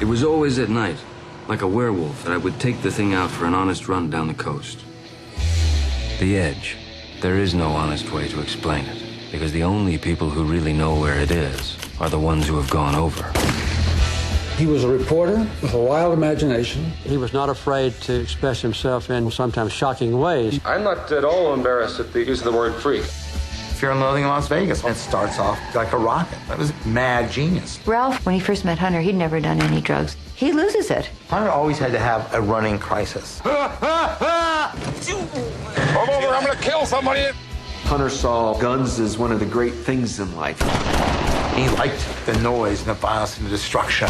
It was always at night, like a werewolf, that I would take the thing out for an honest run down the coast. The Edge. There is no honest way to explain it, because the only people who really know where it is are the ones who have gone over. He was a reporter with a wild imagination. He was not afraid to express himself in sometimes shocking ways. I'm not at all embarrassed at the use of the word freak. Fear and Loathing in Las Vegas. It starts off like a rocket. That was mad genius. Ralph, when he first met Hunter, he'd never done any drugs. He loses it. Hunter always had to have a running crisis. Come over, I'm gonna kill somebody. Hunter saw guns as one of the great things in life. He liked the noise and the violence and the destruction.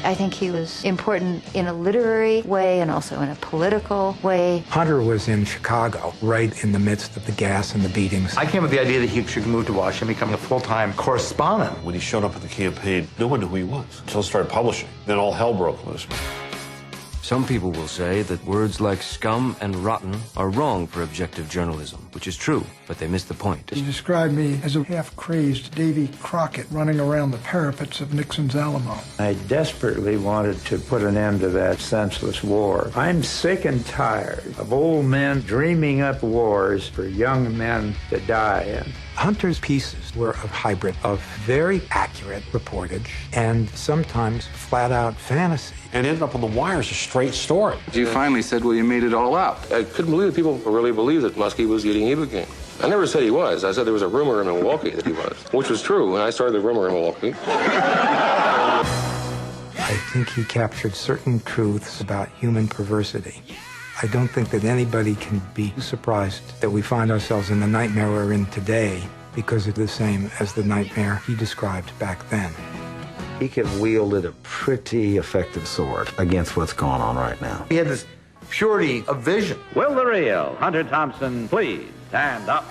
I think he was important in a literary way and also in a political way. Hunter was in Chicago, right in the midst of the gas and the beatings. I came with the idea that he should move to Washington and become a full-time correspondent. When he showed up at the campaign, no one knew who he was until he started publishing. Then all hell broke loose. Some people will say that words like scum and rotten are wrong for objective journalism, which is true, but they miss the point. He described me as a half-crazed Davy Crockett running around the parapets of Nixon's Alamo. I desperately wanted to put an end to that senseless war. I'm sick and tired of old men dreaming up wars for young men to die in. Hunter's pieces were a hybrid of very accurate reportage and sometimes flat-out fantasy. And ended up on the wire as a straight story. You finally said, well, you made it all up. I couldn't believe that people really believed that Muskie was eating Ibogaine. I never said he was. I said there was a rumor in Milwaukee that he was, which was true, and I started the rumor in Milwaukee. I think he captured certain truths about human perversity. I don't think that anybody can be surprised that we find ourselves in the nightmare we're in today because it's the same as the nightmare he described back then. He could wield a pretty effective sword against what's going on right now. He had this purity of vision. Will the real Hunter Thompson please stand up?